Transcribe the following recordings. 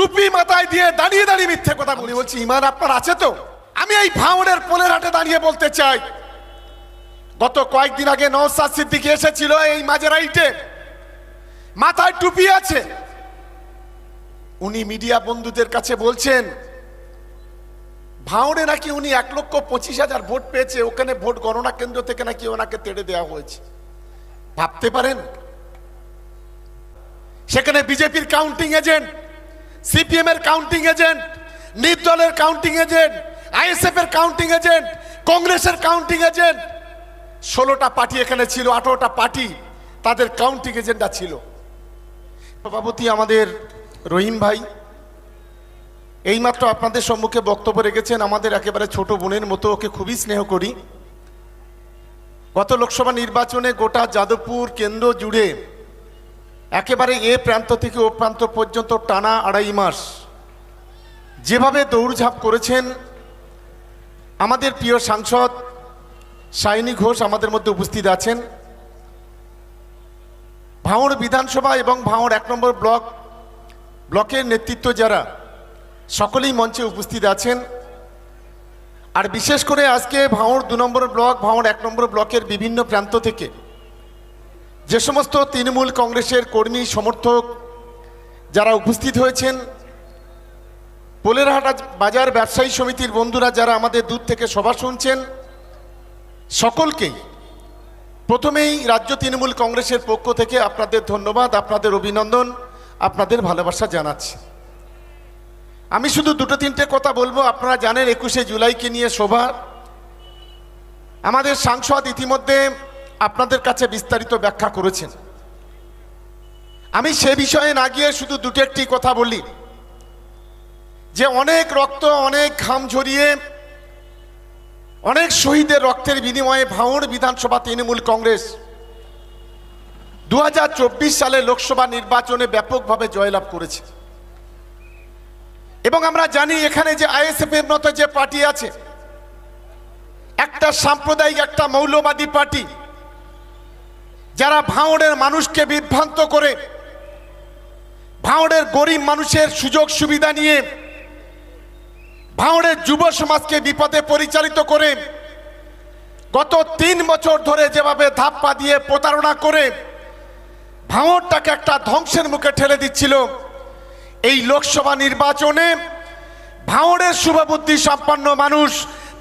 টুপি মাথায় দিয়ে দাঁড়িয়ে দাঁড়িয়ে মিথ্যে কথা বলি। বলছি ইমান আপনার আছে তো? আমি এই ভাঙড়ের পোলের হাটে দাঁড়িয়ে বলতে চাই, গত কয়েকদিন আগে নওশাদ সিদ্দিকী এসেছিল এই মাঝেরাইটে, মাথায় টুপি আছে। উনি মিডিয়া বন্ধুদের কাছে বলছেন ভাঙড়ে নাকি উনি 1,25,000 ভোট পেয়েছে, ওখানে ভোট গণনা কেন্দ্র থেকে নাকি ওনাকে তেড়ে দেওয়া হয়েছে। ভাবতে পারেন, সেখানে বিজেপির কাউন্টিং এজেন্ট, সিপিএম এর কাউন্টিং এজেন্ট, নির্দলের কাউন্টিং এজেন্ট, আইএসএফ এর কাউন্টিং এজেন্ট, কংগ্রেসের কাউন্টিং এজেন্ট, 16টা পার্টি এখানে ছিল, 18টা পার্টি তাদের কাউন্টিং এজেন্টরা ছিল। সভাপতি আমাদের রহিম ভাই এইমাত্র আপনাদের সম্মুখে বক্তব্য রেখেছেন, আমাদের একেবারে ছোট বোনের মতো, ওকে খুবই স্নেহ করি। গত লোকসভা নির্বাচনে গোটা যাদবপুর কেন্দ্র জুড়ে একেবারে এ প্রান্ত থেকে ও প্রান্ত পর্যন্ত টানা 2.5 মাস যেভাবে দৌড়ঝাঁপ করেছেন, আমাদের প্রিয় সাংসদ শাইনী ঘোষ আমাদের মধ্যে উপস্থিত আছেন। ভাঙড় বিধানসভা এবং ভাঙড় 1 নম্বর ব্লকের নেতৃত্ব যারা, সকলেই মঞ্চে উপস্থিত আছেন। আর বিশেষ করে আজকে ভাঙড় 2 নম্বর ব্লক, ভাঙড় 1 নম্বর ব্লকের বিভিন্ন প্রান্ত থেকে যে সমস্ত তৃণমূল কংগ্রেসের কর্মী সমর্থক যারা উপস্থিত হয়েছেন, পোলেরহাট বাজার ব্যবসায়ী সমিতির বন্ধুরা যারা আমাদের দূর থেকে সভা শুনছেন, সকলকেই প্রথমেই রাজ্য তৃণমূল কংগ্রেসের পক্ষ থেকে আপনাদের ধন্যবাদ, আপনাদের অভিনন্দন, আপনাদের ভালোবাসা জানাচ্ছি। আমি শুধু 2-3টে কথা বলবো। আপনারা জানেন 21শে জুলাইকে নিয়ে সভা, আমাদের সাংসদ ইতিমধ্যে আপনাদের কাছে বিস্তারিত ব্যাখ্যা করেছেন। আমি সে বিষয়ে না গিয়ে শুধু 2-1টি কথা বলি যে অনেক রক্ত, অনেক ঘাম ঝরিয়ে, অনেক শহীদের রক্তের বিনিময়ে ভাঙড় বিধানসভা তৃণমূল কংগ্রেস 2024 সালে লোকসভা নির্বাচনে ব্যাপকভাবে জয়লাভ করেছে। এবং আমরা জানি এখানে যে আইএসএফ এর মতো যে পার্টি আছে, একটা সাম্প্রদায়িক, একটা মৌলবাদী পার্টি, যারা ভাঙড়ের মানুষকে বিভ্রান্ত করে, ভাঙড়ের গরিব মানুষের সুযোগ সুবিধা নিয়ে ভাঙড়ের যুব সমাজকে বিপদে পরিচালিত করে গত 3 বছর ধরে যেভাবে ধাপ্পা দিয়ে প্রতারণা করে ভাঙড়টাকে একটা ধ্বংসের মুখে ঠেলে দিচ্ছিল, এই লোকসভা নির্বাচনে ভাঙড়ের শুভবুদ্ধি সম্পন্ন মানুষ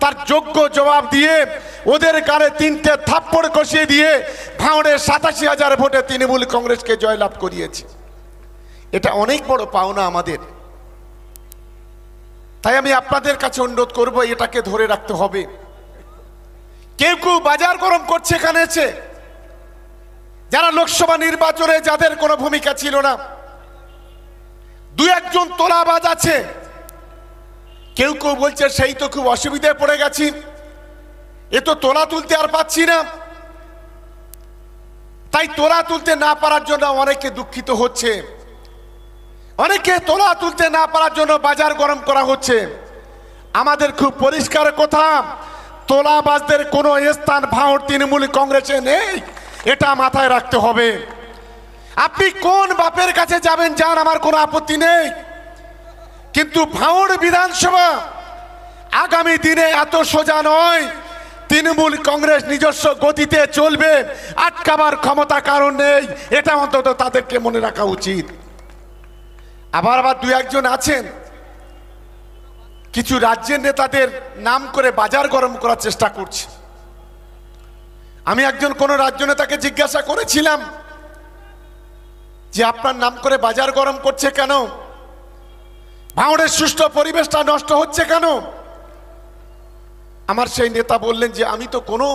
তার যোগ্য জবাব দিয়ে ওদের গালে 3টে থাপ্পড় কষিয়ে দিয়ে ভাঙড়ের 87,000 ভোটে তৃণমূল কংগ্রেসকে জয়লাভ করিয়েছে। এটা অনেক বড় পাওনা আমাদের। তাই আমি আপনাদের কাছে অনুরোধ করব, এটাকে ধরে রাখতে হবে। কেউ কেউ বাজার গরম করছে এখানে এসে, যারা লোকসভা নির্বাচনে যাদের কোনো ভূমিকা ছিল না, 2-1 জন তোলাবাজ আছে। কেউ কেউ বলছে সেই তো খুব অসুবিধায় পড়ে গেছি, এ তো তোলা তুলতে আর পাচ্ছি না। তাই তোলা তুলতে না পারার জন্য অনেকে দুঃখিত হচ্ছে, অনেকে তোলা তুলতে না পারার জন্য বাজার গরম করা হচ্ছে। আমাদের খুব পরিষ্কার কথা, তোলাবাজদের কোনো স্থান ভাঙড় তৃণমূল কংগ্রেসে নেই, এটা মাথায় রাখতে হবে। আপনি কোন বাপের কাছে যাবেন যান, আমার কোনো আপত্তি নেই, কিন্তু ভাঙড় বিধানসভা আগামী দিনে এত সোজা নয়। তৃণমূল কংগ্রেস নিজস্ব গতিতে চলবে, আটকাবার ক্ষমতা কারণ নেই, এটা অন্তত তাদেরকে মনে রাখা উচিত। আবার 2-1 জন আছেন, কিছু রাজ্যের নেতাদের নাম করে বাজার গরম করার চেষ্টা করছে। আমি একজন কোন রাজ্য নেতাকে জিজ্ঞাসা করেছিলাম যে আপনার নাম করে বাজার গরম করছে কেন, ভাঙড়ের সুষ্ঠু পরিবেশটা নষ্ট হচ্ছে কেন? আমার সেই নেতা বললেন যে আমি তো কোনো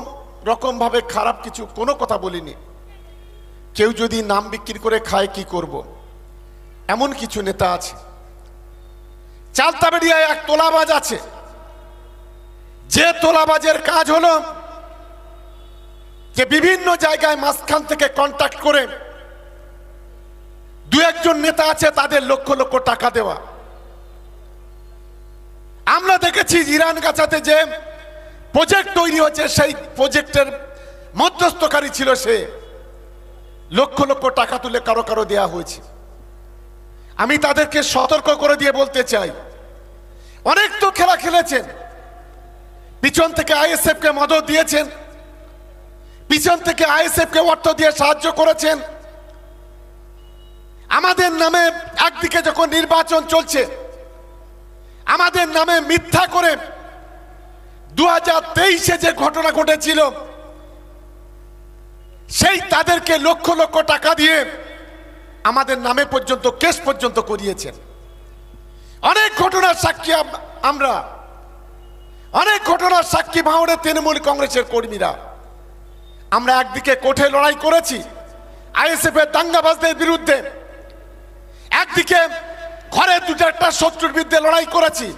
রকম ভাবে খারাপ কিছু কোনো কথা বলিনি, কেউ যদি নাম বিক্রি করে খায় কি করব। এমন কিছু নেতা আছে। চালতাবেড়িয়ায় এক তোলাবাজ আছে, যে তোলাবাজের কাজ হলো যে বিভিন্ন জায়গায় মাঝখান থেকে কন্ট্যাক্ট করে 2-1 জন নেতা আছে তাদের লক্ষ লক্ষ টাকা দেওয়া। আমরা দেখেছি ইরান গাছাতে যে প্রজেক্ট তৈরি হচ্ছে, সেই প্রজেক্টের মধ্যস্থকারী ছিল সে, লক্ষ লক্ষ টাকা তুলে কারো কারো দেয়া হয়েছে। আমি তাদেরকে সতর্ক করে দিয়ে বলতে চাই, অনেক তো খেলা খেলেছেন, পিছন থেকে আইএসএফ কে মদত দিয়েছেন, পিছন থেকে আইএসএফ কে অর্থ দিয়ে সাহায্য করেছেন। আমাদের নামে একদিকে যখন নির্বাচন চলছে, আমাদের নামে মিথ্যা করে 2023-এ যে ঘটনা ঘটেছিল, সেই তাদেরকে লক্ষ লক্ষ টাকা দিয়ে আমাদের নামে পর্যন্ত কেস পর্যন্ত করিয়েছেন। অনেক ঘটনার সাক্ষী আমরা, অনেক ঘটনার সাক্ষী ভাঙড়ের তৃণমূল কংগ্রেসের কর্মীরা। আমরা একদিকে কোর্টে লড়াই করেছি আইএসএফ এর দাঙ্গাবাজদের বিরুদ্ধে, একদিকে ঘরে দুটো একটা শত্রুর বিরুদ্ধে লড়াই করেছি,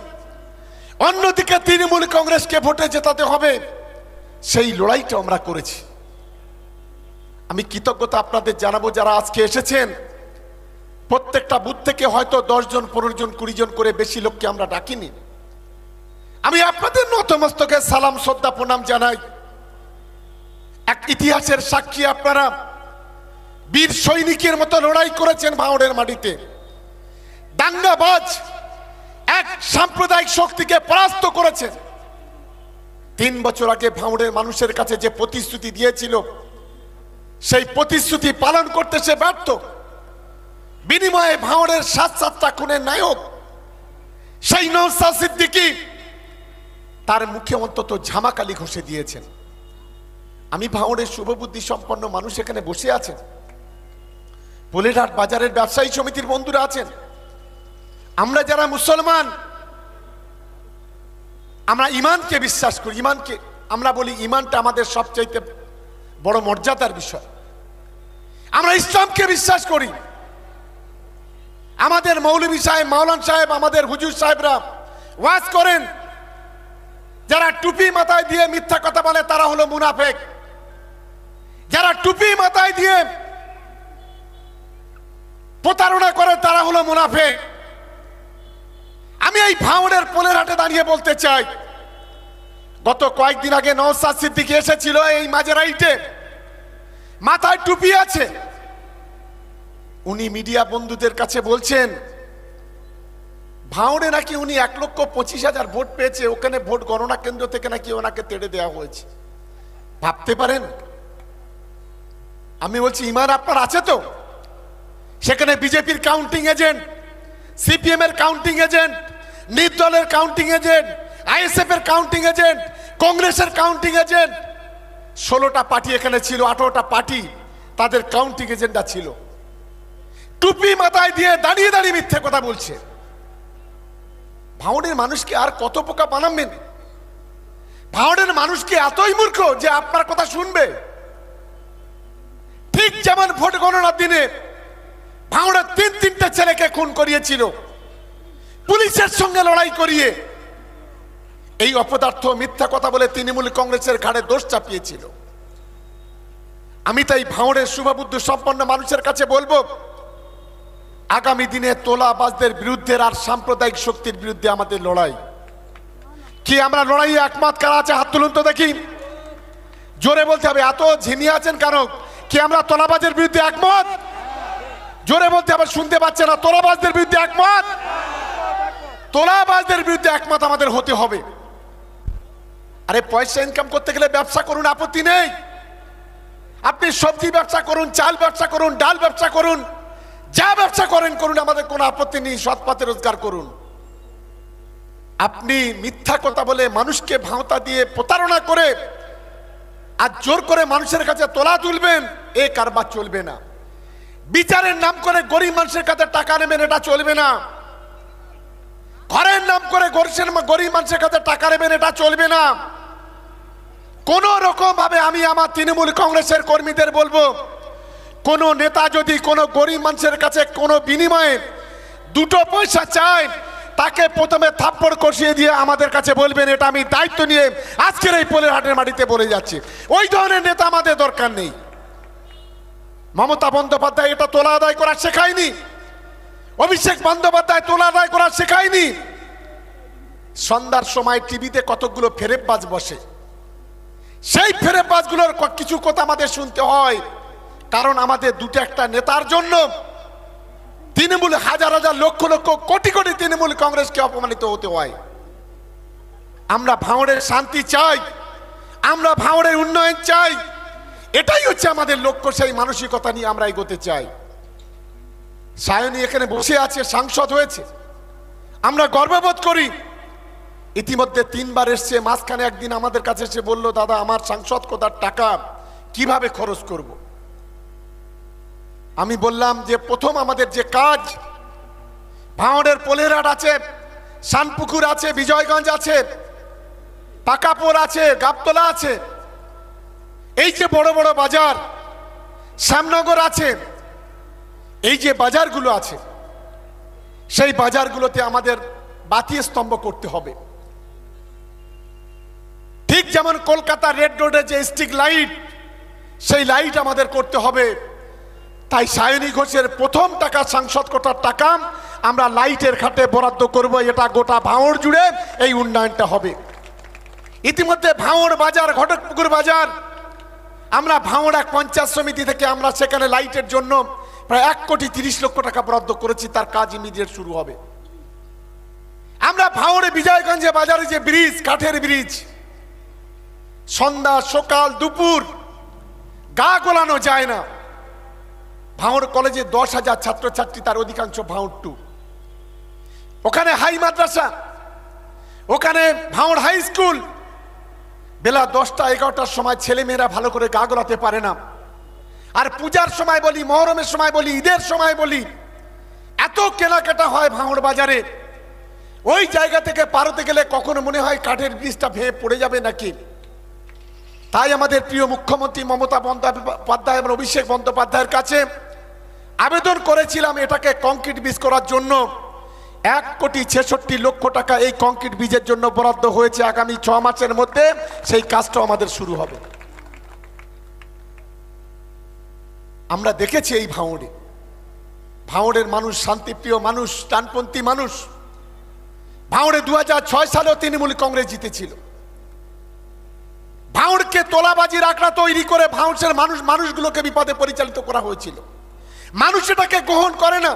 অন্যদিকে তৃণমূল কংগ্রেসকে ভোটে জেতাতে হবে, সেই লড়াইটা আমরা করেছি। আমি কৃতজ্ঞতা আপনাদের জানাবো যারা আজকে এসেছেন। প্রত্যেকটা বুথ থেকে হয়তো 10 জন 15 জন 20 জন করে বেশি লোককে আমরা ডাকিনি। আমি আপনাদের নতমস্তকে সালাম শ্রদ্ধা প্রণাম জানাই। এক ইতিহাসের সাক্ষী আপনারা, বীর সৈনিকের মতো লড়াই করেছেন ভাঙড়ের মাটিতে। দাঙ্গাবাজ এক সাম্প্রদায়িক শক্তিকে পরাস্ত করেছেন। 3 বছর আগে ভাঙড়ের মানুষের কাছে যে প্রতিশ্রুতি দিয়েছিল, সেই প্রতিশ্রুতি পালন করতে সে ব্যর্থ। বিনিময়ে ভাঙড়ের 7-7টা খুনের নায়ক সেই নওশাদ সিদ্দিকী তার মুখে অন্তত ঝামাকালি ঘষে দিয়েছেন। আমি ভাঙড়ের শুভবুদ্ধি সম্পন্ন মানুষ এখানে বসে আছেন, পোলেরহাট বাজারের ব্যবসায়ী সমিতির বন্ধুরা আছেন। আমরা যারা মুসলমান, আমরা ইমানকে বিশ্বাস করি। ইমানকে আমরা বলি ইমানটা আমাদের সবচাইতে বড় মর্যাদার বিষয়। আমরা ইসলামকে বিশ্বাস করি। আমাদের মৌলভী সাহেব, মাওলানা সাহেব, আমাদের হুজুর সাহেবরা ওয়াজ করেন, যারা টুপি মাথায় দিয়ে মিথ্যা কথা বলে তারা হলো মুনাফেক। যারা টুপি মাথায় দিয়ে প্রতারণা করে তারা হলো মুনাফেক। আমি এই ভাঙড়ের পোলেরহাটে দাঁড়িয়ে বলতে চাই, গত কয়েকদিন আগে নওশাদ সিদ্দিকী এসেছিল এই মাঝেরাইটে, মাথায় টুপি আছে। উনি মিডিয়া বন্ধুদের কাছে বলছেন ভাঙড়ে নাকি উনি 1,25,000 ভোট পেয়েছে, ওখানে ভোট গণনা কেন্দ্র থেকে নাকি ওনাকে তেড়ে দেওয়া হয়েছে। ভাবতে পারেন? আমি বলছি ইমান আপনার আছে তো? সেখানে বিজেপির কাউন্টিং এজেন্ট, সিপিএম এর কাউন্টিং এজেন্ট, নির্দলের কাউন্টিং এজেন্ট, আইএসএফ এর কাউন্টিং এজেন্ট, কংগ্রেসের কাউন্টিং এজেন্ট, 16টা পার্টি এখানে ছিল, 18টা পার্টি তাদের কাউন্টিং এজেন্টরা ছিল। টুপি মাথায় দিয়ে দাঁড়িয়ে দাঁড়িয়ে মিথ্যে কথা বলছে। ভাঙড়ের মানুষকে আর কত পোকা বানাবেন? ভাঙড়ের মানুষকে এতই মূর্খ যে আপনার কথা শুনবে? ঠিক যেমন ভোট গণনার দিনে ভাঙড়ের 3-3টে ছেলেকে খুন করিয়েছিল, পুলিশের সঙ্গে লড়াই করিয়ে এই অপদার্থ মিথ্যা কথা বলে তৃণমূল কংগ্রেসের ঘাড়ে দোষ চাপিয়েছিল। আমি তাই ভাঙড়ের শুভবুদ্ধি সম্পন্ন মানুষের কাছে বলবো, আগামী দিনে তোলাবাজদের বিরুদ্ধে আর সাম্প্রদায়িক শক্তির বিরুদ্ধে আমাদের লড়াই কি? আমরা লড়াইয়ে একমত কারা আছে? হাত তুলুন তো দেখি। জোরে বলতে হবে, এত ঝিমিয়ে আছেন কেন? কি আমরা তোলাবাজের বিরুদ্ধে একমত? জোরে বলতে হবে, শুনতে পাচ্ছে না। তোলাবাজদের বিরুদ্ধে একমত? তোলাবাজদের বিরুদ্ধে একমত আমাদের হতে হবে। আরে পয়সা ইনকাম করতে গেলে ব্যবসা করুন, আপত্তি নেই। আপনি সবজি ব্যবসা করুন, চাল ব্যবসা করুন, ডাল ব্যবসা করুন, যা ব্যবসা করেন করুন, আমাদের কোনো আপত্তি নেই। সৎ পথে রোজগার করুন। আপনি মিথ্যা কথা বলে মানুষকে ভাঁওতা দিয়ে প্রতারণা করে আর জোর করে মানুষের কাছে তোলা তুলবেন, এ কারবার চলবে না। বিচারের নাম করে গরিব মানুষের কাছে টাকা নেবেন, এটা চলবে না। ঘরের নাম করে গরিব মানুষের কাছে টাকা নেবেন, এটা চলবে না। কোন রকম ভাবে আমি আমার তৃণমূল কংগ্রেসের কর্মীদের বলবো, কোন নেতা যদি কোনো গরিব মানুষের কাছে কোনো বিনিময়ে 2 পয়সা চায়, তাকে প্রথমে থাপ্পড় কষিয়ে দিয়ে আমাদের কাছে বলবেন। এটা আমি দায়িত্ব নিয়ে আজকের এই পোলেরহাটের মাটিতে বলে যাচ্ছি। ওই ধরনের নেতা আমাদের দরকার নেই। মমতা বন্দ্যোপাধ্যায় এটা তোলা আদায় করা শেখায়নি, অভিষেক বন্দ্যোপাধ্যায় তোলা আদায় করা শেখায়নি। সন্ধ্যার সময় টিভিতে কতগুলো ফেরেববাজ বসে, সেই ফেরেববাজগুলোর কিছু কথা আমাদের শুনতে হয়, কারণ আমাদের 2-1 নেতার জন্য তৃণমূল হাজার হাজার লক্ষ লক্ষ কোটি কোটি তৃণমূল কংগ্রেসকে অপমানিত হতে হয়। আমরা ভাঙড়ের শান্তি চাই, আমরা ভাঙড়ের উন্নয়ন চাই, এটাই হচ্ছে আমাদের লক্ষ্য। সেই মানসিকতা নিয়ে আমরা এগোতে চাই। সায়নী এখানে বসে আছে, সাংসদ হয়েছে, আমরা গর্ববোধ করি। ইতিমধ্যে 3 বার এসছে, মাঝখানে একদিন আমাদের কাছে এসে বলল, দাদা আমার সাংসদ কোটার টাকা কিভাবে খরচ করব। আমি বললাম যে প্রথম আমাদের যে কাজ, ভাঙড়ের পোলেরহাট আছে, শানপুকুর আছে, বিজয়গঞ্জ আছে, পাকাপুর আছে, গাবতলা আছে, এই যে বড় বড় বাজার, শ্যামনগর আছে, এই যে বাজারগুলো আছে, সেই বাজারগুলোতে আমাদের বাতি স্তম্ভ করতে হবে। ঠিক যেমন কলকাতা রেড রোডে যে স্ট্রিট লাইট, সেই লাইট আমাদের করতে হবে। তাই সায়নী ঘোষের প্রথম টাকা, সাংসদ কোটার টাকা আমরা লাইটের খাতে বরাদ্দ করব। এটা গোটা ভাঙড় জুড়ে এই উন্নয়নটা হবে। ইতিমধ্যে ভাঙড় বাজার, ঘটকপুকুর বাজার, আমরা ভাঙড় এক পঞ্চায়েত সমিতি থেকে আমরা সেখানে লাইটের জন্য প্রায় 1,30,00,000 টাকা বরাদ্দ করেছি। তার কাজ ইমিডিয়েট শুরু হবে। আমরা ভাঙড়ে বিজয়গঞ্জে বাজারে যে ব্রিজ, কাঠের ব্রিজ, সন্ধ্যা সকাল দুপুর গা গোলানো যায় না। ভাঙড় কলেজে 10,000 ছাত্রছাত্রী, তার অধিকাংশ ভাঙড় 2। ওখানে হাই মাদ্রাসা, ওখানে ভাঙড় হাই স্কুল। বেলা 10টা 11টার সময় ছেলেমেয়েরা ভালো করে গা গোলাতে পারে না। আর পূজার সময় বলি, মহরমের সময় বলি, ঈদের সময় বলি, এত কেনাকাটা হয় ভাঙড় বাজারে। ওই জায়গা থেকে পারতে গেলে কখনো মনে হয় কাঠের ব্রিজটা ভেঙে পড়ে যাবে নাকি। তাই আমাদের প্রিয় মুখ্যমন্ত্রী মমতা বন্দ্যোপাধ্যায় এবং অভিষেক বন্দ্যোপাধ্যায়ের কাছে আবেদন করেছিলাম এটাকে কংক্রিট ব্রিজ করার জন্য। 1,66,00,000 টাকা এই কংক্রিট ব্রিজের জন্য বরাদ্দ হয়েছে। আগামী 6 মাসের মধ্যে সেই কাজটা আমাদের শুরু হবে। আমরা দেখেছি এই ভাঙড়ের মানুষ শান্তিপ্রিয় মানুষ, ডানপন্থী মানুষ। ভাঙড়ে 2006 সালেও তৃণমূল কংগ্রেস জিতেছিল। ভাঙড়কে তোলাবাজির আখড়া তৈরি করে ভাঙড়ের মানুষগুলোকে বিপদে পরিচালিত করা হয়েছিল। মানুষ এটাকে গ্রহণ করে না।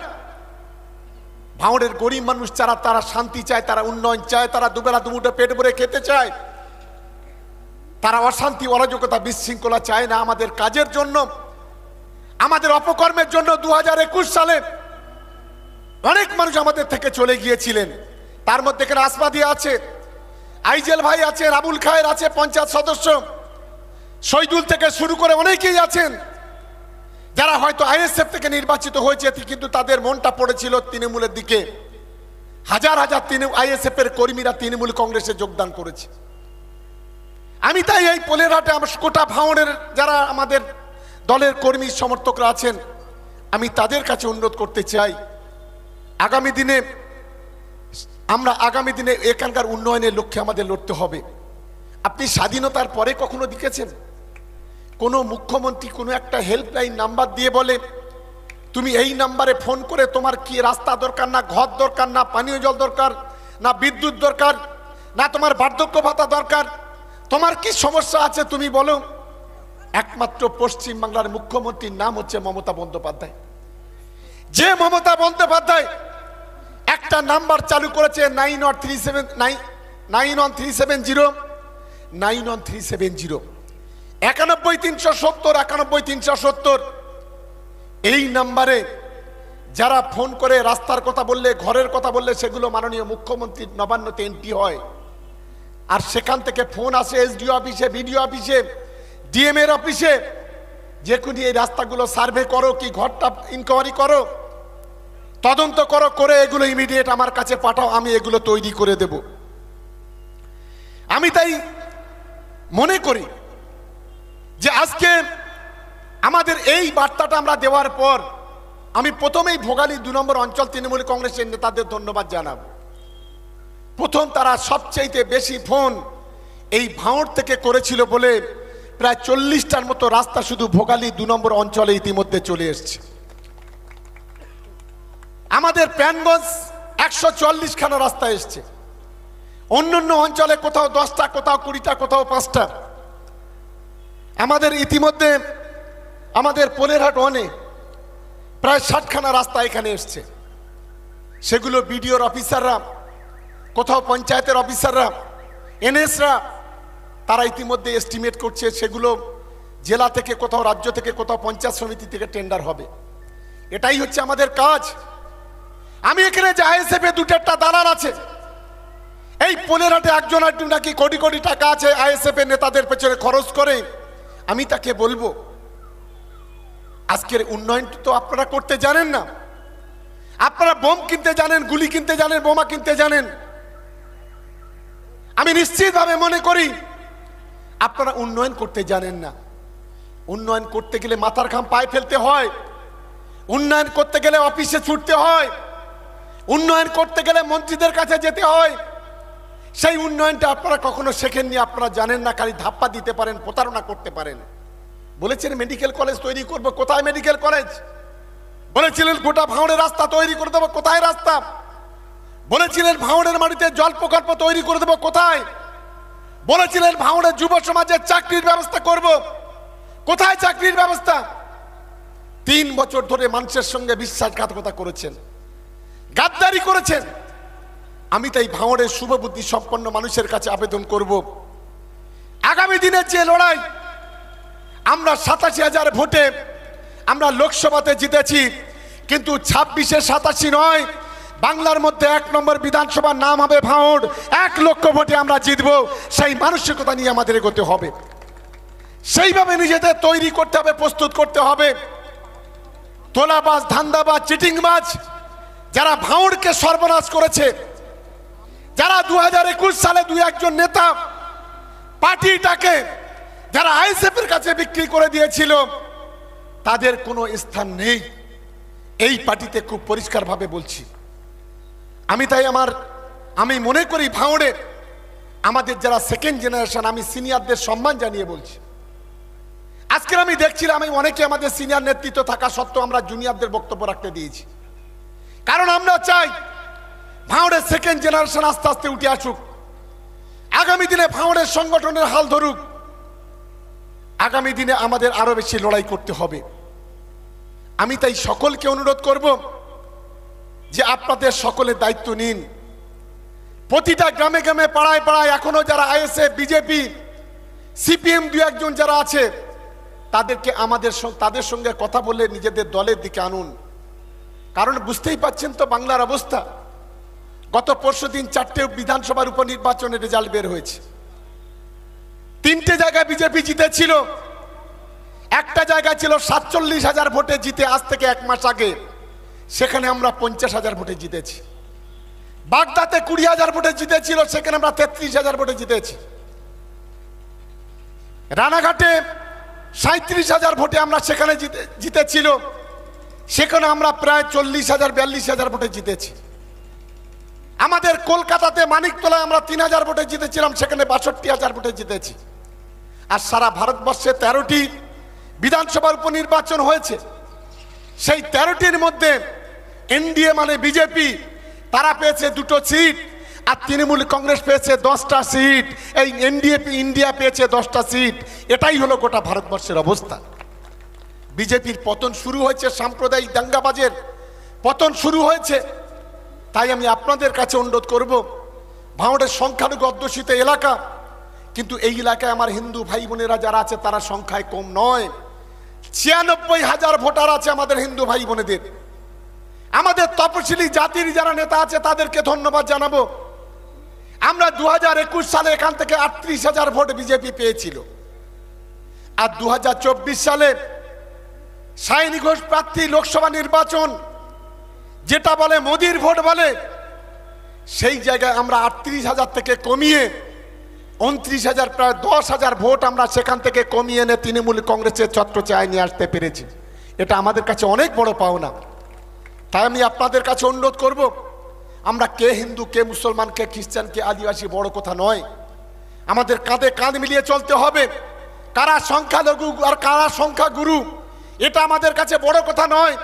ভাঙড়ের গরিব মানুষ যারা, তারা শান্তি চায়, তারা উন্নয়ন চায়, তারা দুবেলা দুমুঠো পেট ভরে খেতে চায়। তারা অশান্তি, অরাজকতা, বিশৃঙ্খলা চায় না। আমাদের কাজের জন্য, আমাদের অপকর্মের জন্য 2021 সালে অনেক মানুষ আমাদের থেকে চলে গিয়েছিলেন। তার মধ্যে এখানে আসমাদি আছে, আইজেল ভাই আছেন, আবুল খায়ের আছে, পঞ্চায়েত সদস্য শহীদুল থেকে শুরু করে অনেকেই আছেন যারা হয়তো আইএসএফ থেকে নির্বাচিত হয়েছে, কিন্তু তাদের মনটা পড়েছিল তৃণমূলের দিকে। হাজার হাজার আইএসএফ এর কর্মীরা তৃণমূল কংগ্রেসে যোগদান করেছে। আমি তাই এই পোলেরহাটে আমার গোটা ভাঙড়ের যারা আমাদের দলের কর্মী সমর্থকরা আছেন, আমি তাদের কাছে অনুরোধ করতে চাই, আগামী দিনে এখানকার উন্নয়নের লক্ষ্যে আমাদের লড়তে হবে। আপনি স্বাধীনতার পরে কখনো দেখেছেন কোনো মুখ্যমন্ত্রী কোনো একটা হেল্পলাইন নাম্বার দিয়ে বলে তুমি এই নাম্বারে ফোন করে তোমার কি রাস্তা দরকার, না ঘর দরকার, না পানীয় জল দরকার, না বিদ্যুৎ দরকার, না তোমার বার্ধক্য ভাতা দরকার, তোমার কি সমস্যা আছে তুমি বলো? একমাত্র পশ্চিম বাংলার মুখ্যমন্ত্রীর নাম হচ্ছে মমতা বন্দ্যোপাধ্যায়। যে মমতা বন্দ্যোপাধ্যায় একটা নাম্বার চালু করেছে 91370 91370 91370 এই নাম্বারে যারা ফোন করে রাস্তার কথা বললে, ঘরের কথা বললে, সেগুলো মাননীয় মুখ্যমন্ত্রীর নবান্নতে এন্ট্রি হয়। আর সেখান থেকে ফোন আসে এসডিও অফিসে, বিডিও অফিসে, ডিএম এর অফিসে, যে কোনো এই রাস্তাগুলো সার্ভে করো, কি ঘরটা ইনকোয়ারি করো, তদন্ত করো, করে এগুলো ইমিডিয়েট আমার কাছে পাঠাও, আমি এগুলো তৈরি করে দেব। আমি তাই মনে করি যে আজকে আমাদের এই বার্তাটা আমরা দেওয়ার পর আমি প্রথমেই ভোগালী 2 নম্বর অঞ্চল তৃণমূল কংগ্রেসের নেতাদের ধন্যবাদ জানাব। প্রথম তারা সবচেয়ে বেশি ফোন এই ভাঙড় থেকে করেছিল বলে প্রায় 40টার মতো রাস্তা শুধু ভোগালী 2 নম্বর অঞ্চলে ইতিমধ্যে চলে এসছে। আমাদের প্যানগঞ্জ 144 খানা রাস্তা এসছে। অন্যান্য অঞ্চলে কোথাও 10টা, কোথাও 20টা, কোথাও 5টা। আমাদের ইতিমধ্যে আমাদের পোলেরহাট প্রায় 60খানা রাস্তা এখানে এসছে। সেগুলো বিডিওর অফিসাররা, কোথাও পঞ্চায়েতের অফিসাররা, এনএসরা তারা ইতিমধ্যে এস্টিমেট করছে সেগুলো জেলা থেকে, কোথাও রাজ্য থেকে, কোথাও পঞ্চায়েত সমিতি থেকে টেন্ডার হবে। এটাই হচ্ছে আমাদের কাজ। আমি এখানে যে আইএসএফ এ 2-4টা দালাল আছে, এই পোলেরহাটে একজন একটু নাকি কোটি কোটি টাকা আছে আইএসএফ এর নেতাদের পেছনে খরচ করে, আমি তাকে বলবো আজকের উন্নয়ন তো আপনারা করতে জানেন না। আপনারা বোম কিনতে জানেন, গুলি কিনতে জানেন, বোমা কিনতে জানেন। আমি নিশ্চিতভাবে মনে করি আপনারা উন্নয়ন করতে জানেন না। উন্নয়ন করতে গেলে মাথার ঘাম পায়ে ফেলতে হয়, উন্নয়ন করতে গেলে অফিসে ছুটতে হয়, উন্নয়ন করতে গেলে মন্ত্রীদের কাছে যেতে হয়। সেই উন্নয়নটা আপনারা কখনো শেখেননি, আপনারা জানেন না, খালি ধাপ্পা দিতে পারেন, প্রতারণা করতে পারেন। বলেছেন মেডিকেল কলেজ তৈরি করব, কোথায় মেডিকেল কলেজ? বলেছিলেন গোটা ভাঙড়ের রাস্তা তৈরি করে দেবো, কোথায় রাস্তা? বলেছিলেন ভাঙড়ের মাটিতে জল প্রকল্প তৈরি করে দেবো, কোথায়? বলেছিলেন ভাঙড়ের যুব সমাজের চাকরির ব্যবস্থা করব, কোথায় চাকরির ব্যবস্থা? 3 বছর ধরে মানুষের সঙ্গে বিশ্বাসঘাতকতা করেছেন, গাদ্দারি করেছেন। আমি তাই ভাঙড়ের শুভবুদ্ধি সম্পন্ন মানুষের কাছে আবেদন করব, আগামী দিনের যে লড়াই, আমরা 87,000 ভোটে আমরা লোকসভাতে জিতেছি, কিন্তু 26-এ 87 নয়, বাংলার মধ্যে 1 নম্বর বিধানসভার নাম হবে ভাঙড়। 1 লক্ষ ভোটে আমরা জিতবো। সেই মানসিকতা নিয়ে আমাদের এগোতে হবে, সেইভাবে নিজেদের তৈরি করতে হবে, প্রস্তুত করতে হবে। তোলাবাজ, ধান্দাবাজ, চিটিংবাজ যারা ভাঙড়কে সর্বনাশ করেছে, যারা 2021 সালে 2-1 নেতা পার্টিটাকে যারা আইএসএফ এর কাছে বিক্রি করে দিয়েছিল, তাদের কোনো স্থান নেই এই পার্টিতে। খুব পরিষ্কারভাবে বলছি আমি। তাই আমি মনে করি ভাঙড়ে আমাদের যারা সেকেন্ড জেনারেশন, আমি সিনিয়রদের সম্মান জানিয়ে বলছি। আজকে আমি দেখছিলাম অনেকে আমাদের সিনিয়র নেতৃত্ব থাকা সত্ত্বেও আমরা জুনিয়রদের বক্তব্য রাখতে দিয়েছি, কারণ আমরা চাই ভাঙড়ের সেকেন্ড জেনারেশন আস্তে আস্তে উঠে আসুক, আগামী দিনে ভাঙড়ের সংগঠনের হাল ধরুক। আগামী দিনে আমাদের আরো বেশি লড়াই করতে হবে। আমি তাই সকলকে অনুরোধ করব যে আপনাদের সকলের দায়িত্ব নিন। প্রতিটা গ্রামে গ্রামে, পাড়ায় পাড়ায় এখনো যারা আইএসএফ, বিজেপি, সিপিএম 2-1 জন যারা আছে, তাদেরকে তাদের সঙ্গে কথা বলে নিজেদের দলের দিকে আনুন। কারণ বুঝতেই পাচ্ছেন তো বাংলার অবস্থা। গত পরশুদিন 4টে বিধানসভার উপনির্বাচনের রেজাল্ট বের হয়েছে। 3টে জায়গায় বিজেপি জিতেছিল, একটা জায়গায় ছিল 47,000 ভোটে জিতে, আজ থেকে 1 মাস আগে সেখানে আমরা 50,000 ভোটে জিতেছি। বাগদাতে 20,000 ভোটে জিতেছিল, সেখানে আমরা 33,000 ভোটে জিতেছি। রানাঘাটে 37,000 ভোটে আমরা সেখানে জিতেছিল, সেখানে আমরা প্রায় 40,000-42,000 ভোটে জিতেছি। আমাদের কলকাতাতে মানিকতলায় আমরা 3,000 ভোটে জিতেছিলাম, সেখানে 62,000 ভোটে জিতেছি। আর সারা ভারতবর্ষে 13টি বিধানসভার উপনির্বাচন হয়েছে। সেই 13টির মধ্যে এনডিএ মানে বিজেপি, তারা পেয়েছে 2টো সিট, আর তৃণমূল কংগ্রেস পেয়েছে 10টা সিট। এই ইন্ডিয়া পেয়েছে 10টা সিট। এটাই হলো গোটা ভারতবর্ষের অবস্থা। বিজেপির পতন শুরু হয়েছে, সাম্প্রদায়িক দাঙ্গাবাজের পতন শুরু হয়েছে। তাই আমি আপনাদের কাছে অনুরোধ করব, ভাঙড়ের সংখ্যালঘু অধ্যুষিত এলাকা, কিন্তু এই এলাকায় আমার হিন্দু ভাই বোনেরা যারা আছে তারা সংখ্যায় কম নয়। 96,000 ভোটার আছে আমাদের হিন্দু ভাই বোনেদের। আমাদের তপশিলি জাতির যারা নেতা আছে তাদেরকে ধন্যবাদ জানাবো। আমরা 2021 সালে এখান থেকে 38,000 ভোট বিজেপি পেয়েছিল, আর 2024 সালে সায়নী ঘোষ প্রার্থী লোকসভা নির্বাচন যেটা বলে মোদির ভোট বলে, সেই জায়গায় আমরা 38,000 থেকে কমিয়ে 29,000, প্রায় 10,000 ভোট আমরা সেখান থেকে কমিয়ে এনে তৃণমূল কংগ্রেসের ছত্রছায়ায় নিয়ে আসতে পেরেছি। এটা আমাদের কাছে অনেক বড় পাওনা। তাই আমি আপনাদের কাছে অনুরোধ করব, আমরা কে হিন্দু, কে মুসলমান, কে খ্রিস্টান, কে আদিবাসী বড় কথা নয়। আমাদের কাঁধে কাঁধ মিলিয়ে চলতে হবে। কারা সংখ্যালঘু আর কারা সংখ্যাগুরু এটা আমাদের কাছে বড় কথা নয়।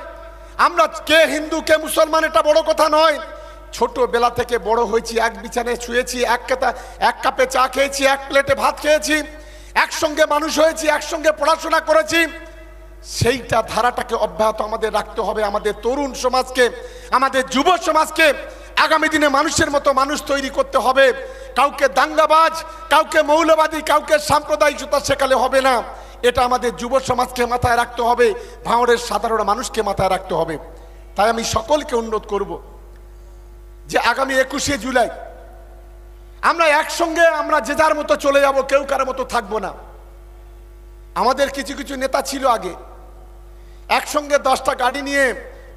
আমরা কে হিন্দু, কে মুসলমান এটা বড় কথা নয়। ছোটবেলা থেকে বড় হয়েছি, এক বিছানায় শুয়েছি, এক কাপে চা খেয়েছি, এক প্লেটে ভাত খেয়েছি, একসঙ্গে মানুষ হয়েছি, একসঙ্গে পড়াশোনা করেছি। সেইটা ধারাটাকে অব্যাহত আমাদের রাখতে হবে। আমাদের তরুণ সমাজকে, আমাদের যুব সমাজকে আগামী দিনে মানুষের মতো মানুষ তৈরি করতে হবে। কাউকে দাঙ্গাবাজ, কাউকে মৌলবাদী, কাউকে সাম্প্রদায়িকতা শেখালে হবে না। এটা আমাদের যুব সমাজকে মাথায় রাখতে হবে, ভাঙড়ের সাধারণ মানুষকে মাথায় রাখতে হবে। তাই আমি সকলকে অনুরোধ করব যে আগামী 21শে জুলাই আমরা একসঙ্গে আমরা যে যার মতো চলে যাব, কেউ কারোর মতো থাকবো না। আমাদের কিছু কিছু নেতা ছিল আগে, একসঙ্গে 10টা গাড়ি নিয়ে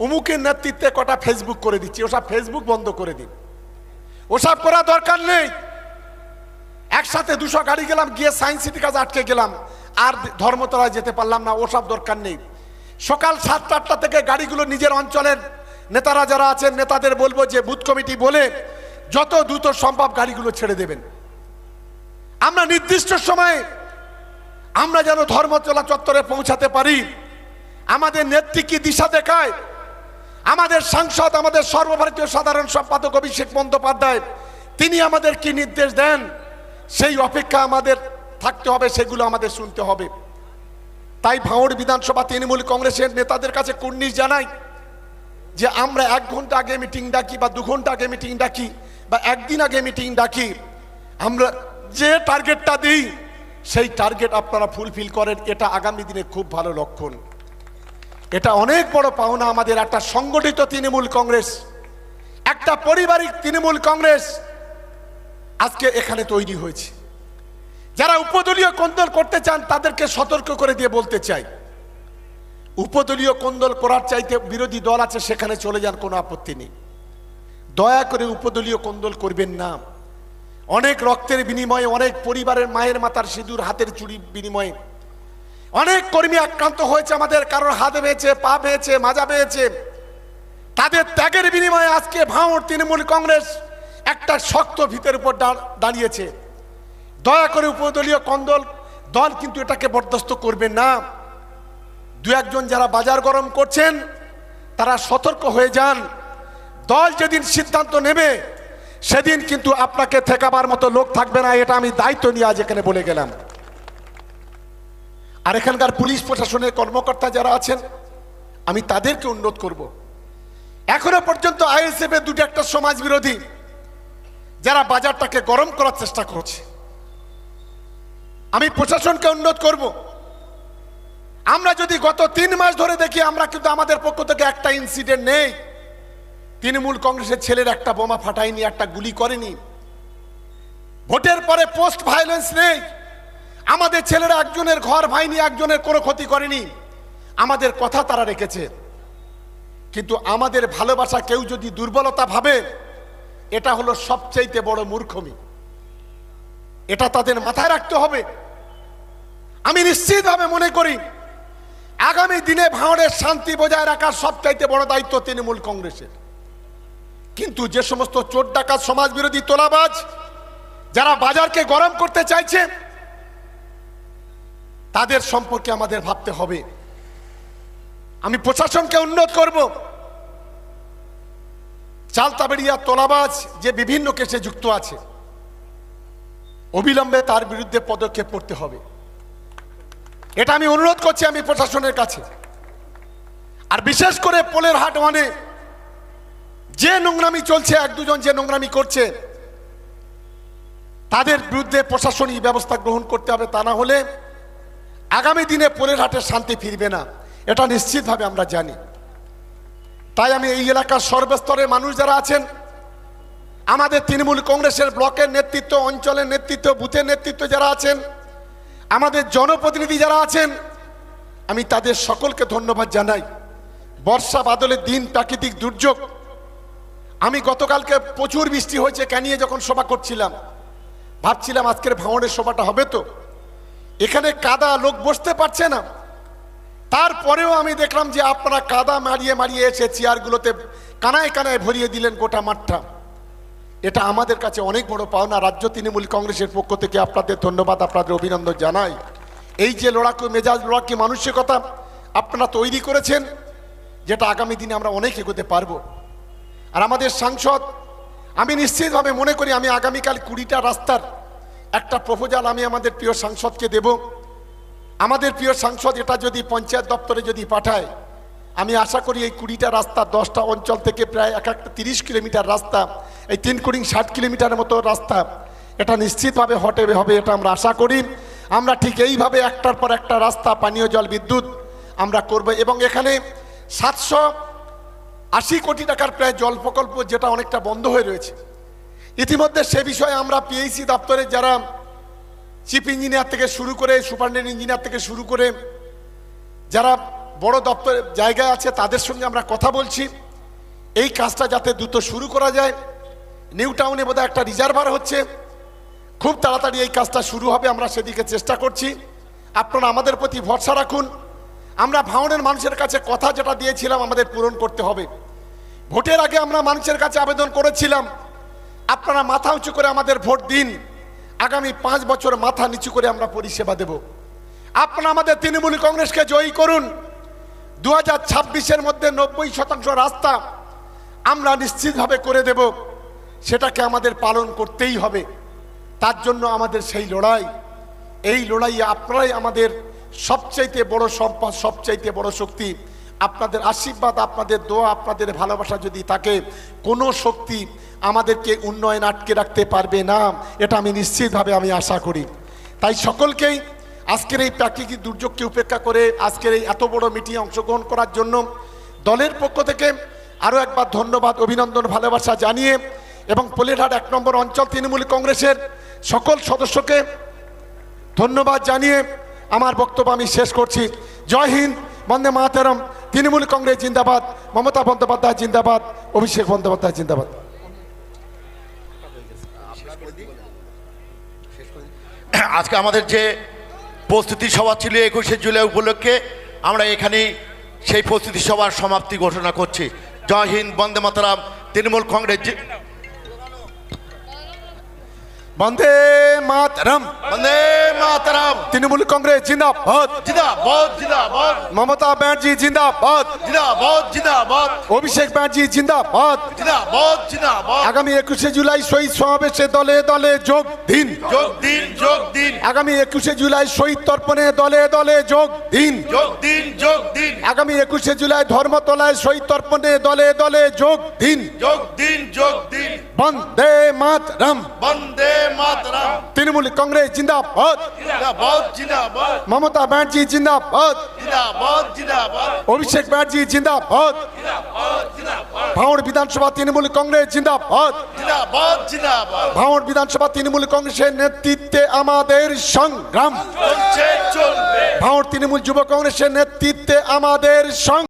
অমুকের নেতৃত্বে কটা ফেসবুক করে দিচ্ছি, ওসব ফেসবুক বন্ধ করে দিন, ওসব করা দরকার নেই। একসাথে 200 গাড়ি গেলাম, গিয়ে সায়েন্স সিটি কাছে আটকে গেলাম, আর ধর্মতলায় যেতে পারলাম না, ওসব দরকার নেই। সকাল 7-8টা থেকে গাড়িগুলো নিজের অঞ্চলের নেতারা যারা আছেন নেতাদের বলবো যে বুথ কমিটি বলে যত দ্রুত সম্ভব গাড়িগুলো ছেড়ে দেবেন। আমরা নির্দিষ্ট সময়ে আমরা যেন ধর্মতলা চত্বরে পৌঁছাতে পারি। আমাদের নেত্রী কি দিশা দেখায়, আমাদের সাংসদ, আমাদের সর্বভারতীয় সাধারণ সম্পাদক অভিষেক বন্দ্যোপাধ্যায় তিনি আমাদের কি নির্দেশ দেন, সেই অপেক্ষা আমাদের থাকতে হবে, সেগুলো আমাদের শুনতে হবে। তাই ভাঙড় বিধানসভা তৃণমূল কংগ্রেসের নেতাদের কাছে কুর্নিশ জানাই যে আমরা 1 ঘন্টা আগে মিটিং ডাকি বা 2 ঘন্টা আগে মিটিং ডাকি বা একদিন আগে মিটিং ডাকি, আমরা যে টার্গেটটা দিই সেই টার্গেট আপনারা ফুলফিল করেন, এটা আগামী দিনে খুব ভালো লক্ষণ। এটা অনেক বড় পাওনা আমাদের। একটা সংগঠিত তৃণমূল কংগ্রেস, একটা পারিবারিক তৃণমূল কংগ্রেস আজকে এখানে তৈরি হয়েছে। যারা উপদলীয় কোন্দল করতে চান তাদেরকে সতর্ক করে দিয়ে বলতে চাই, উপদলীয় কোন্দল করার চাইতে বিরোধী দল আছে সেখানে চলে যান, কোনো আপত্তি নেই। দয়া করে উপদলীয় কোন্দল করবেন না। অনেক রক্তের বিনিময়ে, অনেক পরিবারের মায়ের মাথার সিঁদুর, হাতের চুড়ি বিনিময়ে অনেক কর্মী আক্রান্ত হয়েছে আমাদের, কারোর হাতে পেয়েছে, পা পেয়েছে, মাজা পেয়েছে। তাদের ত্যাগের বিনিময়ে আজকে ভাঙড় তৃণমূল কংগ্রেস একটা শক্ত ভিতের উপর দাঁড়িয়েছে। দয়া করে উপদলীয় কোন্দল দল কিন্তু এটাকে বরদাস্ত করবে না। 2-1 যারা বাজার গরম করছেন তারা সতর্ক হয়ে যান। দল যেদিন সিদ্ধান্ত নেবে সেদিন কিন্তু আপনাকে ঠেকাবার মতো লোক থাকবে না, এটা আমি দায়িত্ব নিয়ে আজ এখানে বলে গেলাম। আর এখানকার পুলিশ প্রশাসনের কর্মকর্তা যারা আছেন আমি তাদেরকে অনুরোধ করব, এখনো পর্যন্ত আইএসএফ এর 2-1 সমাজ বিরোধী যারা বাজারটাকে গরম করার চেষ্টা করছে, আমি প্রশাসনকে অনুরোধ করব, আমরা যদি গত 3 মাস ধরে দেখি আমরা কিন্তু আমাদের পক্ষ থেকে একটা ইনসিডেন্ট নেই, তৃণমূল কংগ্রেসের ছেলের একটা বোমা ফাটায়নি, একটা গুলি করেনি। ভোটের পরে পোস্ট ভায়োলেন্স নেই, আমাদের ছেলেরা একজনের ঘর ভাঙেনি, একজনের কোনো ক্ষতি করেনি, আমাদের কথা তারা রেখেছে। কিন্তু আমাদের ভালোবাসা কেউ যদি দুর্বলতা ভাবে, এটা হলো সবচেয়ে বড় মূর্খমি, এটা তাদের মাথায় রাখতে হবে। আমি নিশ্চিতভাবে মনে করি আগামী দিনে ভাঙড়ের শান্তি বজায় রাখার সবচাইতে বড় দায়িত্ব তৃণমূল কংগ্রেসের। কিন্তু যে সমস্ত চোর ডাকাত, সমাজ বিরোধী, তোলাবাজ যারা বাজারকে গরম করতে চাইছে তাদের সম্পর্কে আমাদের ভাবতে হবে। আমি প্রশাসনকে অনুরোধ করব, চালতাবেড়িয়া তোলাবাজ যে বিভিন্ন কেসে যুক্ত আছে অবিলম্বে তার বিরুদ্ধে পদক্ষেপ করতে হবে, এটা আমি অনুরোধ করছি আমি প্রশাসনের কাছে। আর বিশেষ করে পোলের হাট মানে যে নোংরামি চলছে, 1-2 জন যে নোংরামি করছে তাদের বিরুদ্ধে প্রশাসনিক ব্যবস্থা গ্রহণ করতে হবে, তা না হলে আগামী দিনে পোলের হাটের শান্তি ফিরবে না, এটা নিশ্চিতভাবে আমরা জানি। তাই আমি এই এলাকার সর্বস্তরের মানুষ যারা আছেন, আমাদের তৃণমূল কংগ্রেসের ব্লকের নেতৃত্ব, অঞ্চলের নেতৃত্ব, বুথের নেতৃত্ব যারা আছেন, আমাদের জনপ্রতিনিধি যারা আছেন, আমি তাদের সকলকে ধন্যবাদ জানাই। বর্ষা বাদলের দিন, প্রাকৃতিক দুর্যোগ, আমি গতকালকে প্রচুর বৃষ্টি হয়েছে ক্যানিয়ে যখন সভা করছিলাম, ভাবছিলাম আজকের ভাঙড়ের সভাটা হবে তো, এখানে কাদা, লোক বসতে পারছে না। তারপরেও আমি দেখলাম যে আপনারা কাদা মারিয়ে মারিয়ে এসে চেয়ারগুলোতে কানায় কানায় ভরিয়ে দিলেন গোটা মাঠটা। এটা আমাদের কাছে অনেক বড় পাওনা। রাজ্য তৃণমূল কংগ্রেসের পক্ষ থেকে আপনাদের ধন্যবাদ, আপনাদের অভিনন্দন জানাই। এই যে লড়াকু মেজাজ, লড়াকু মানসিকতা আপনারা তৈরি করেছেন, যেটা আগামী দিনে আমরা অনেক এগোতে পারবো। আর আমাদের সাংসদ, আমি নিশ্চিতভাবে মনে করি আমি আগামীকাল 20টা রাস্তার একটা প্রপোজাল আমি আমাদের প্রিয় সাংসদকে দেব। আমাদের প্রিয় সাংসদ এটা যদি পঞ্চায়েত দপ্তরে যদি পাঠায়, আমি আশা করি এই 20টা রাস্তা 10টা অঞ্চল থেকে প্রায় এক একটা 30 কিলোমিটার রাস্তা, এই 3 কোটি 60 কিলোমিটারের মতো রাস্তা, এটা নিশ্চিতভাবে হবে এটা আমরা আশা করি। আমরা ঠিক এইভাবে একটার পর একটা রাস্তা, পানীয় জল, বিদ্যুৎ আমরা করব। এবং এখানে 780 কোটি টাকার প্রায় জল প্রকল্প যেটা অনেকটা বন্ধ হয়ে রয়েছে, ইতিমধ্যে সে বিষয়ে আমরা পিএইচি দপ্তরে যারা চিফ ইঞ্জিনিয়ার থেকে শুরু করে সুপারিনটেন্ডেন্ট ইঞ্জিনিয়ার থেকে শুরু করে যারা বড় দপ্তরে জায়গায় আছে তাদের সঙ্গে আমরা কথা বলছি এই কাজটা যাতে দ্রুত শুরু করা যায়। নিউ টাউনে বোধহয় একটা রিজার্ভার হচ্ছে, খুব তাড়াতাড়ি এই কাজটা শুরু হবে, আমরা সেদিকে চেষ্টা করছি। আপনারা আমাদের প্রতি ভরসা রাখুন। আমরা ভাঙনের মানুষের কাছে কথা যেটা দিয়েছিলাম আমাদের পূরণ করতে হবে। ভোটের আগে আমরা মানুষের কাছে আবেদন করেছিলাম, আপনারা মাথা উঁচু করে আমাদের ভোট দিন, আগামী 5 বছর মাথা নিচু করে আমরা পরিষেবা দেব। আপনারা আমাদের তৃণমূল কংগ্রেসকে জয়ী করুন। 2026-এর মধ্যে 90% রাস্তা আমরা নিশ্চিতভাবে করে দেব, সেটাকে আমাদের পালন করতেই হবে। তার জন্য আমাদের সেই লড়াই, এই লড়াইয়ে আপনারাই আমাদের সবচাইতে বড় সম্পদ, সবচাইতে বড় শক্তি। আপনাদের আশীর্বাদ, আপনাদের দোয়া, আপনাদের ভালোবাসা যদি থাকে, কোনো শক্তি আমাদেরকে উন্নয়ন আটকে রাখতে পারবে না, এটা আমি নিশ্চিতভাবে আমি আশা করি। তাই সকলকেই আজকের এই প্রাকৃতিক দুর্যোগকে উপেক্ষা করে আজকের এই এত বড় মিটিংয়ে অংশগ্রহণ করার জন্য দলের পক্ষ থেকে আরও একবার ধন্যবাদ, অভিনন্দন, ভালোবাসা জানিয়ে এবং পলেরহাট 1 নম্বর অঞ্চল তৃণমূল কংগ্রেসের সকল সদস্যকে ধন্যবাদ জানিয়ে আমার বক্তব্য আমি শেষ করছি। জয় হিন্দ, বন্দে মাতরম, তৃণমূল কংগ্রেস জিন্দাবাদ, মমতা বন্দ্যোপাধ্যায় জিন্দাবাদ, অভিষেক বন্দ্যোপাধ্যায় জিন্দাবাদ। আজকে আমাদের যে প্রস্তুতি সভা ছিল 21শে জুলাই উপলক্ষে, আমরা এখানেই সেই প্রস্তুতি সভার সমাপ্তি ঘোষণা করছি। জয় হিন্দ, বন্দে মাতরম, তৃণমূল কংগ্রেস বন্দে মাতরম, বন্দে মাতরম, তৃণমূল কংগ্রেস জিন্দাবাদ, জিন্দাবাদ জিন্দাবাদ, মমতা ব্যানার্জি জিন্দাবাদ, জিন্দাবাদ জিন্দাবাদ, অভিষেক ব্যানার্জি জিন্দাবাদ। জিন্দাবাদ জিন্দাবাদ। আগামী 21শে জুলাই শহীদ সমাবেশে দলে দলে যোগ দিন, যোগ দিন, যোগ দিন। আগামী 21শে জুলাই শহীদ তর্পণে দলে দলে যোগ দিন, যোগ দিন, যোগ দিন। আগামী 21শে জুলাই ধর্মতলায় শহীদ তর্পণে দলে দলে যোগ দিন, যোগ দিন, যোগ দিন। বন্দে মাতরম, বন্দে মাতরম, তৃণমূল কংগ্রেস জিন্দাবাদ, জিন্দাবাদ জিন্দাবাদ, মমতা ব্যানার্জি জিন্দাবাদ, জিন্দাবাদ জিন্দাবাদ, অভিষেক ব্যানার্জি জিন্দাবাদ, ভাঙড় বিধানসভা তৃণমূল কংগ্রেস জিন্দাবাদ, জিন্দাবাদ জিন্দাবাদ। ভাঙড় বিধানসভা তৃণমূল কংগ্রেসের নেতৃত্বে আমাদের সংগ্রাম, চলছে, চলবে। ভাঙড় তৃণমূল যুব কংগ্রেসের নেতৃত্বে আমাদের সংগ্রাম।